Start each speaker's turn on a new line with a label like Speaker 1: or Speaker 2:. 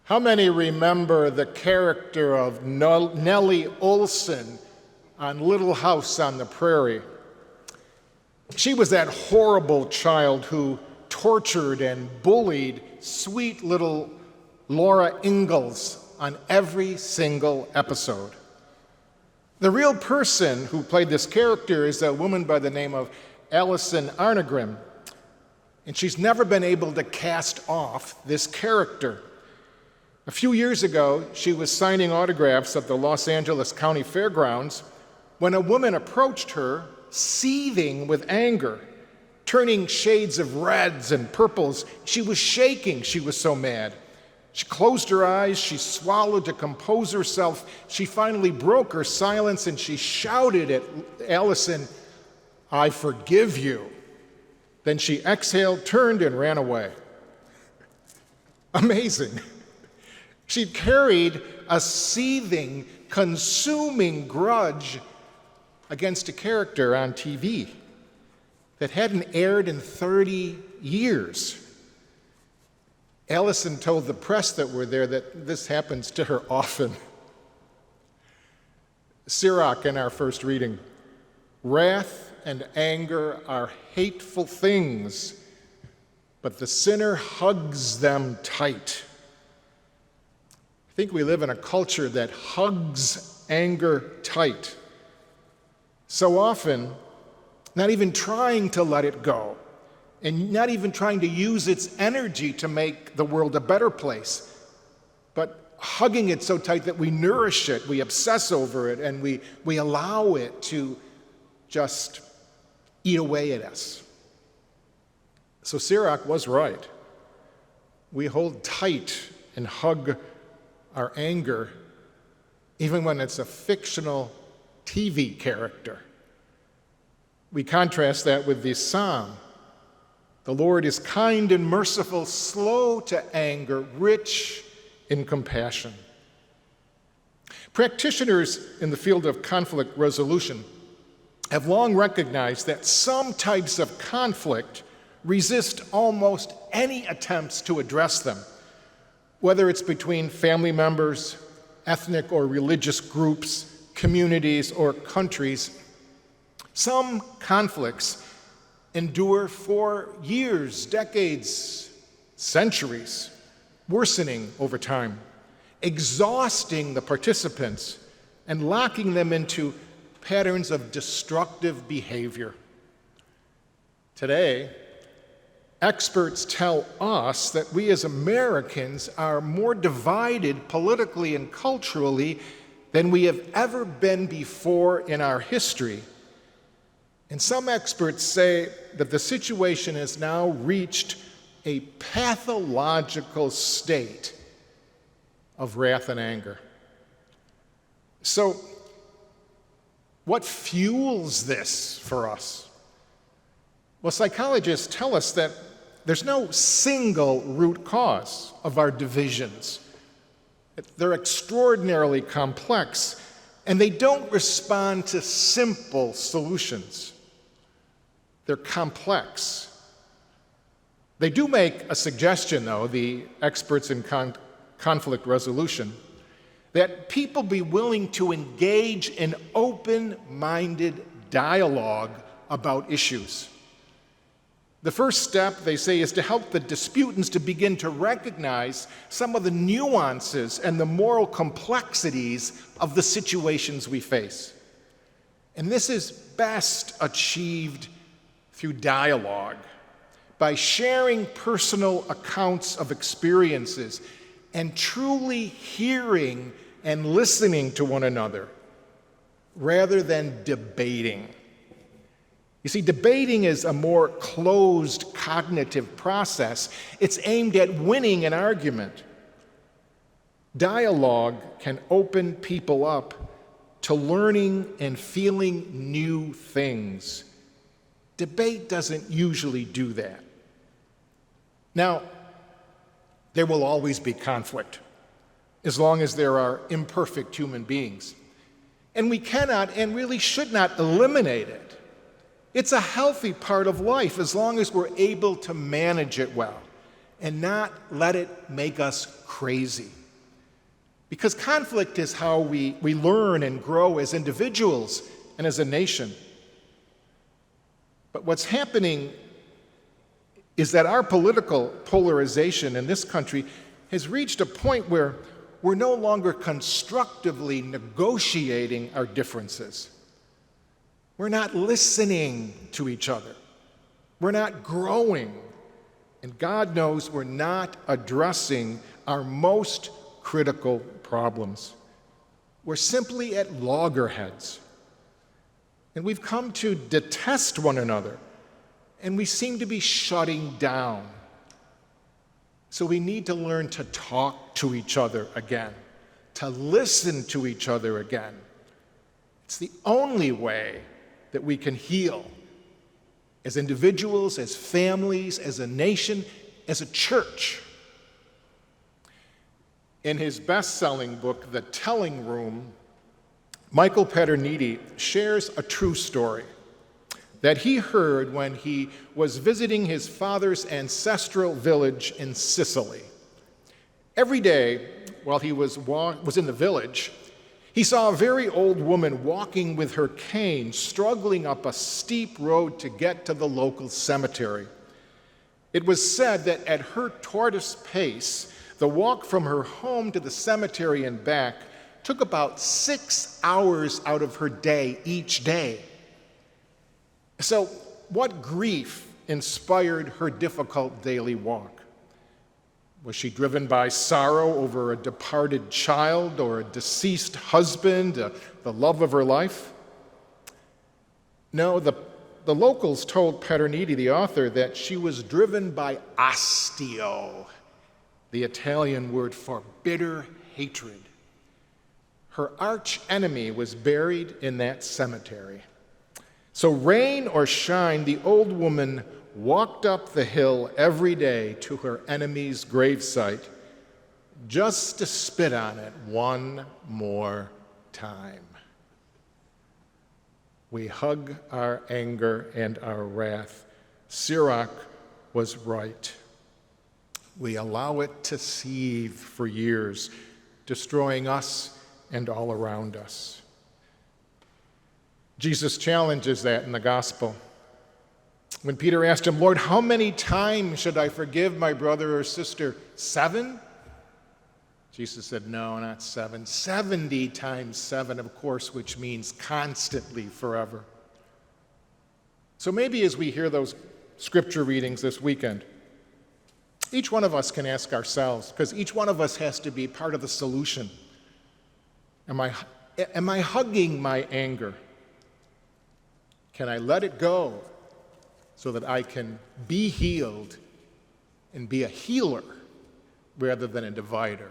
Speaker 1: How many remember the character of Nellie Olson on Little House on the Prairie? She was that horrible child who tortured and bullied sweet little Laura Ingalls on every single episode. The real person who played this character is a woman by the name of Allison Arngrim, and she's never been able to cast off this character. A few years ago, she was signing autographs at the Los Angeles County Fairgrounds when a woman approached her, seething with anger, turning shades of reds and purples. She was shaking, she was so mad. She closed her eyes, she swallowed to compose herself. She finally broke her silence and she shouted at Allison, "I forgive you." Then she exhaled, turned, and ran away. Amazing. She carried a seething, consuming grudge against a character on TV that hadn't aired in 30 years. Allison told the press that were there that this happens to her often. Sirach in our first reading, "Wrath and anger are hateful things, but the sinner hugs them tight." I think we live in a culture that hugs anger tight. So often, not even trying to let it go, and not even trying to use its energy to make the world a better place, but hugging it so tight that we nourish it, we obsess over it, and we allow it to just eat away at us. So Sirach was right. We hold tight and hug our anger, even when it's a fictional TV character. We contrast that with this psalm. The Lord is kind and merciful, slow to anger, rich in compassion. Practitioners in the field of conflict resolution have long recognized that some types of conflict resist almost any attempts to address them, whether it's between family members, ethnic or religious groups, communities, or countries. Some conflicts endure for years, decades, centuries, worsening over time, exhausting the participants and locking them into patterns of destructive behavior. Today, experts tell us that we as Americans are more divided politically and culturally than we have ever been before in our history. And some experts say that the situation has now reached a pathological state of wrath and anger. So, what fuels this for us? Well, psychologists tell us that there's no single root cause of our divisions. They're extraordinarily complex, and they don't respond to simple solutions. They're complex. They do make a suggestion, though, the experts in conflict resolution, that people be willing to engage in open-minded dialogue about issues. The first step, they say, is to help the disputants to begin to recognize some of the nuances and the moral complexities of the situations we face. And this is best achieved through dialogue, by sharing personal accounts of experiences and truly hearing and listening to one another, rather than debating. You see, debating is a more closed cognitive process. It's aimed at winning an argument. Dialogue can open people up to learning and feeling new things. Debate doesn't usually do that. Now, there will always be conflict, as long as there are imperfect human beings. And we cannot and really should not eliminate it. It's a healthy part of life as long as we're able to manage it well and not let it make us crazy. Because conflict is how we learn and grow as individuals and as a nation. But what's happening is that our political polarization in this country has reached a point where we're no longer constructively negotiating our differences. We're not listening to each other. We're not growing. And God knows we're not addressing our most critical problems. We're simply at loggerheads. And we've come to detest one another. And we seem to be shutting down. So we need to learn to talk to each other again, to listen to each other again. It's the only way that we can heal as individuals, as families, as a nation, as a church. In his best-selling book, The Telling Room, Michael Paterniti shares a true story that he heard when he was visiting his father's ancestral village in Sicily. Every day, while he was in the village, he saw a very old woman walking with her cane, struggling up a steep road to get to the local cemetery. It was said that at her tortoise pace, the walk from her home to the cemetery and back took about 6 hours out of her day each day. So, what grief inspired her difficult daily walk? Was she driven by sorrow over a departed child or a deceased husband, the love of her life? No, the locals told Paterniti, the author, that she was driven by astio, the Italian word for bitter hatred. Her arch enemy was buried in that cemetery. So rain or shine, the old woman walked up the hill every day to her enemy's gravesite just to spit on it one more time. We hug our anger and our wrath. Sirach was right. We allow it to seethe for years, destroying us and all around us. Jesus challenges that in the gospel. When Peter asked him, "Lord, how many times should I forgive my brother or sister? 7?" Jesus said, "No, not 7. 70 times 7, of course, which means constantly, forever." So maybe as we hear those scripture readings this weekend, each one of us can ask ourselves, because each one of us has to be part of the solution. Am I hugging my anger? Can I let it go so that I can be healed and be a healer rather than a divider?